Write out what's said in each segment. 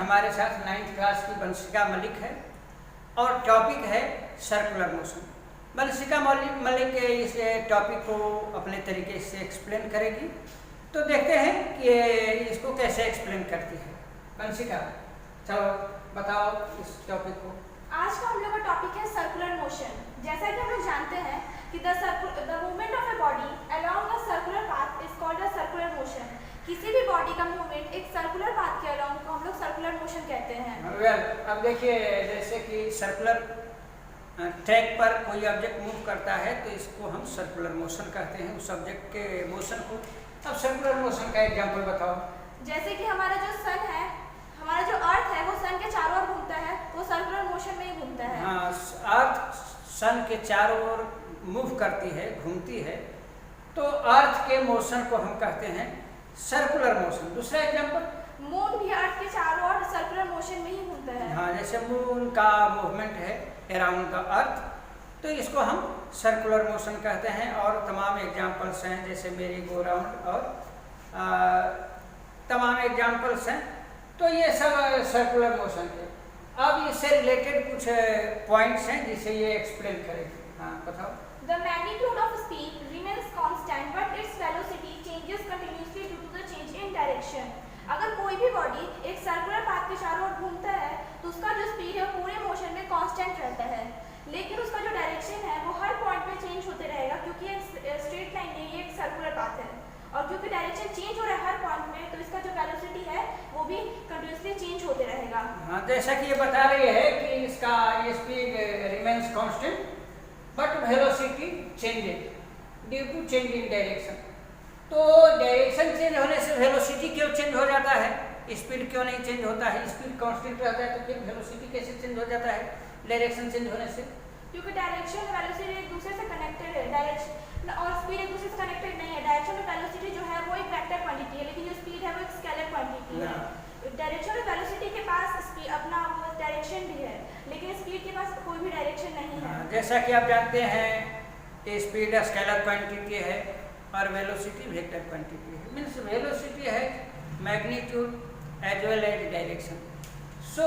हमारे साथ 9th class की वंशिका मलिक है और टॉपिक है सर्कुलर मोशन। वंशिका मलिक इस टॉपिक को अपने तरीके से एक्सप्लेन करेगी, तो देखते हैं कि इसको कैसे एक्सप्लेन करती है। वंशिका, चलो बताओ इस टॉपिक को। आज का हम लोग का टॉपिक है सर्कुलर मोशन। जैसा कि हम लोग जानते हैं कि the movement of a body along a circular path is called a circular motion. किसी भी बॉडी का मूवमेंट एक सर्कुलर पाथ के अलोंग को हम लोग सर्कुलर मोशन कहते हैं। अब देखिए, जैसे कि सर्कुलर ट्रैक पर कोई ऑब्जेक्ट मूव करता है तो इसको हम सर्कुलर मोशन कहते हैं, उस ऑब्जेक्ट के मोशन को। अब सर्कुलर मोशन का एग्जांपल बताओ। जैसे कि हमारा जो सन है, हमारा जो अर्थ है, वो सन के चारों ओर घूमता है, वो सर्कुलर मोशन में ही घूमता है। हाँ, अर्थ सन के चारों ओर मूव करती है, घूमती है, तो अर्थ के मोशन को हम कहते हैं सर्कुलर मोशन। दूसरा एग्जांपल, मून भी अर्थ के चारों ओर सर्कुलर मोशन में ही घूमता है। हाँ, जैसे मून का मूवमेंट है अराउंड द अर्थ, तो इसको हम सर्कुलर मोशन कहते हैं। और तमाम एग्जांपल्स हैं, जैसे मेरी गो राउंड और तमाम एग्जांपल्स हैं, तो ये सब सर्कुलर मोशन के। अब इससे रिलेटेड कुछ पॉइंट्स हैं जिसे ये एक्सप्लेन करेगी। हाँ, बताओ। The magnitude of speed remains constant, but its velocity changes continuously due to the change in direction. अगर कोई भी बॉडी एक सर्कुलर पाथ के चारों ओर घूमता है तो उसका जो स्पीड है पूरे मोशन में कांस्टेंट रहता है, लेकिन उसका जो डायरेक्शन है वो हर पॉइंट में चेंज होते रहेगा, क्योंकि ये स्ट्रेट लाइन नहीं, ये एक सर्कुलर पाथ है। और क्योंकि डायरेक्शन चेंज हो रहा है हर पॉइंट में, तो इसका जो वेलोसिटी है वो भी कंटिन्यूअसली चेंज होते रहेगा। हाँ, जैसा कि ये बता रही है कि इसका speed remains constant but velocity changes due to change in direction. तो डायरेक्शन चेंज होने से वेलोसिटी क्यों चेंज हो जाता है, स्पीड क्यों नहीं चेंज होता है? स्पीड कांस्टेंट रहता है तो फिर वेलोसिटी कैसे चेंज हो जाता है डायरेक्शन चेंज होने से? क्योंकि डायरेक्शन और वेलोसिटी एक दूसरे से कनेक्टेड है। डायरेक्शन और स्पीड एक दूसरे से कनेक्टेड नहीं है। डायरेक्शन और वेलोसिटी जो है वो एक वेक्टर क्वांटिटी है, लेकिन जो स्पीड है वो एक स्केलर क्वांटिटी है। डायरेक्शन और वेलोसिटी के पास अपना डायरेक्शन भी है, लेकिन स्पीड के पास कोई भी डायरेक्शन नहीं है। जैसा कि आप जानते हैं कि स्पीड स्केलर क्वांटिटी है और वेलोसिटी वेक्टर क्वांटिटी है। मीन्स वेलोसिटी है magnitude as well as direction. So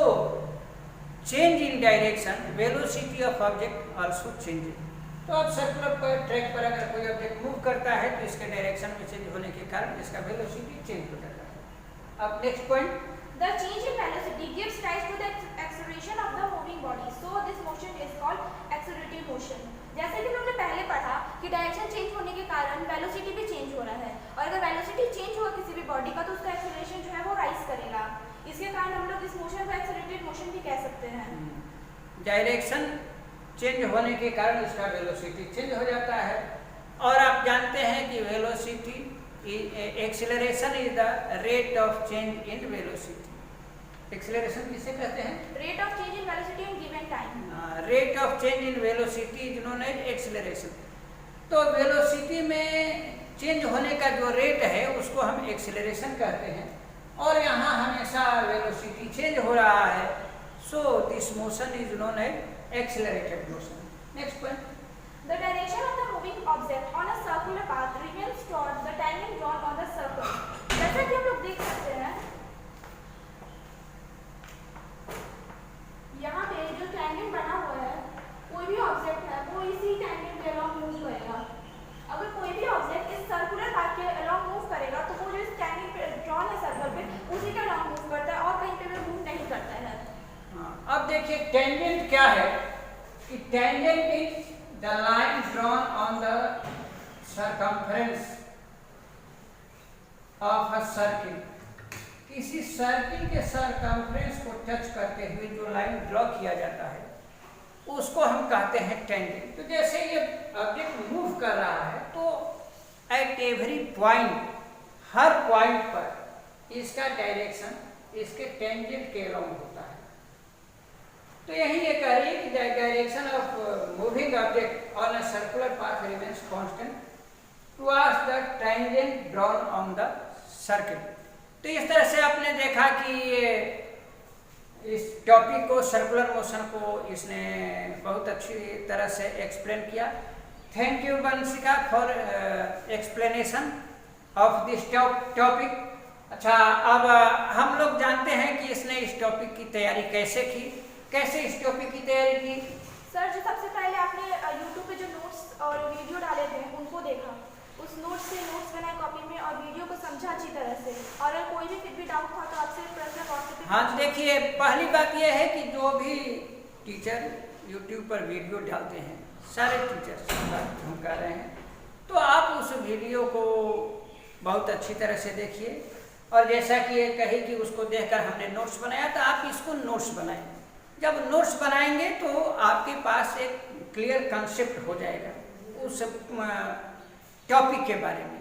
change in direction velocity of object also changes. तो अब सर्कुलर ट्रैक पर अगर कोई ऑब्जेक्ट मूव करता है तो इसके डायरेक्शन में चेंज होने के कारण इसका वेलोसिटी चेंज हो जाता है। अब next point, The change in velocity gives rise to the acceleration of the moving body. So this motion is called accelerative motion. जैसे कि हमने पहले पढ़ा कि डायरेक्शन चेंज होने के कारण वेलोसिटी भी चेंज हो रहा है, और अगर वेलोसिटी चेंज होगा किसी भी बॉडी का तो उसका एक्सेलरेशन जो है वो राइज करेगा। इसके कारण हम लोग इस मोशन को एक्सेलरेटेड मोशन भी कह सकते हैं। डायरेक्शन चेंज होने के कारण इसका वेलोसिटी चेंज हो जाता है। और आप जानते हैं कि velocity acceleration is the rate of change in velocity. Acceleration किसे कहते हैं? Rate of change in velocity in given time. Rate of change in velocity is known as acceleration. तो वेलोसिटी में चेंज होने का जो रेट है उसको हम एक्सेलरेशन कहते हैं, और यहाँ हमेशा वेलोसिटी चेंज हो रहा है। So this motion is known as accelerated motion. Next point, The direction of the moving object on a circular path remains toward the tangent drawn on the circle. जैसा कि हम लोग देख सकते हैं यहाँ पे जो टैंजेंट बना हुआ है, कोई भी ऑब्जेक्ट है वो इसी टैंजेंट के अलोंग मूव करेगा। अगर कोई भी ऑब्जेक्ट इस सर्कुलर पाथ के अलोंग मूव करेगा तो वो जो इस टैंजेंट पे ड्रॉन है सर्कल पे, उसी के अलोंग मूव करता है और कहीं पे भी मूव नहीं करता है। अब देखिए टेंजेंट क्या है कि tangent is the line drawn on the circumference of a circle. किसी सर्किल के सर्कमफ्रेंस को टच करते हुए जो लाइन ड्रॉ किया जाता है उसको हम कहते हैं टेंजेंट। तो जैसे ये ऑब्जेक्ट मूव कर रहा है तो at every point, her point पर इसका डायरेक्शन इसके टेंजेंट के अलोंग होता है। तो यही ये कह रही है कि direction of moving object on a circular path remains constant towards the tangent drawn on the circle. तो इस तरह से आपने देखा कि इस टॉपिक को, सर्कुलर मोशन को इसने बहुत अच्छी तरह से एक्सप्लेन किया। Thank you Vanshika for explanation of this topic. अच्छा, अब हम लोग जानते हैं कि इसने इस टॉपिक की तैयारी कैसे की, कैसे इस टॉपिक की तैयारी की। सर, जो सबसे पहले आपने यूट्यूब पे जो नोट्स और वीडियो डाले थे उनको देखा, उस नोट्स से नोट्स बनाए कॉपी में और वीडियो को समझा अच्छी तरह से, और अगर कोई भी फिर भी डाउट था तो आपसे प्रश्न व्हाट्सएप पे हाँ, देखिए पहली बात यह है कि जो भी टीचर यूट्यूब पर वीडियो डालते हैं, सारे टीचर्स की बात हम कर रहे हैं, तो आप उस वीडियो को बहुत अच्छी तरह से देखिए, और जैसा कि ये कही कि उसको देखकर हमने नोट्स बनाया, तो आप इसको नोट्स बनाएं। जब नोट्स बनाएंगे तो आपके पास एक क्लियर कंसेप्ट हो जाएगा उस टॉपिक के बारे में।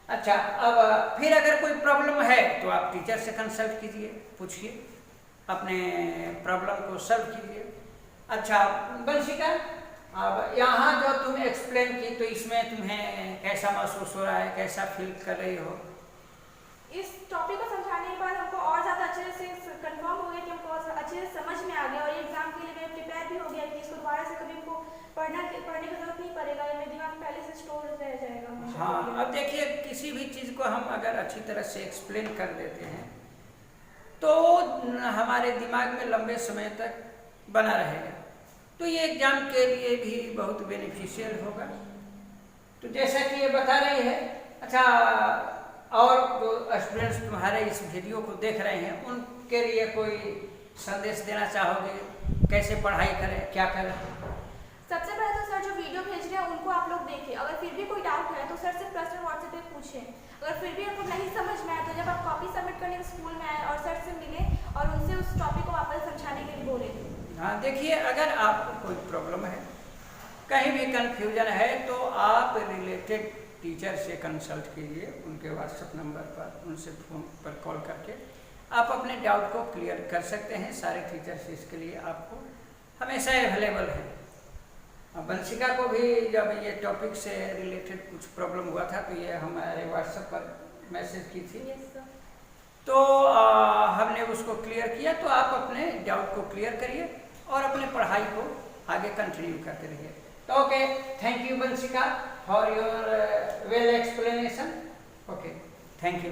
अच्छा, अब फिर अगर कोई प्रॉब्लम है तो आप टीचर से कंसल्ट कीजिए, पूछिए, अपने प्रॉब्लम को सॉल्व कीजिए। अच्छा वंशिका, अब यहाँ जो तुम एक्सप्लेन की, तो इसमें तुम्हें कैसा महसूस हो रहा है, कैसा फील कर रही हो? इस टॉपिक को समझाने के बाद हमको और ज़्यादा अच्छे से कंफर्म हो गया कि हमको अच्छे से समझ में आ गया, और एग्जाम के लिए मैं प्रिपेयर भी हो गया कि इसको दोबारा से कभी हमको पढ़ने की जरूरत नहीं पड़ेगा, मेरे दिमाग में पहले से स्टोर रह जाएगा। हाँ, अब देखिए किसी भी चीज़ को हम अगर अच्छी तरह से एक्सप्लेन कर देते हैं तो हमारे दिमाग में लंबे समय तक बना रहेगा, तो ये एग्जाम के लिए भी बहुत बेनिफिशियल होगा। तो जैसा कि ये बता रही है, अच्छा, और जो स्टूडेंट्स तुम्हारे इस वीडियो को देख रहे हैं उनके लिए कोई संदेश देना चाहोगे, कैसे पढ़ाई करें, क्या करें? सबसे पहले तो सर जो वीडियो भेज रहे हैं उनको आप लोग देखिए, अगर फिर भी कोई डाउट है तो सर से प्रश्न व्हाट्सएप पे पूछें, अगर फिर भी आपको नहीं समझ में आया तो जब आप कॉपी सबमिट करने के स्कूल में आए और सर से मिले और उनसे उस टॉपिक को वापस समझाने के लिए बोले। हाँ, देखिए अगर आपको कोई प्रॉब्लम है, कहीं भी कन्फ्यूजन है, तो आप रिलेटेड टीचर से कंसल्ट कीजिए, उनके व्हाट्सएप नंबर पर, उनसे फ़ोन पर कॉल करके आप अपने डाउट को क्लियर कर सकते हैं। सारे टीचर्स इसके लिए आपको हमेशा अवेलेबल हैं। वंशिका को भी जब ये टॉपिक से रिलेटेड कुछ प्रॉब्लम हुआ था तो ये हमारे व्हाट्सएप पर मैसेज की थी। Yes sir. तो हमने उसको क्लियर किया, तो आप अपने डाउट को क्लियर करिए और अपने पढ़ाई को आगे कंटिन्यू करते रहिए। तो okay, thank you Vanshika for your well explanation. Okay, thank you.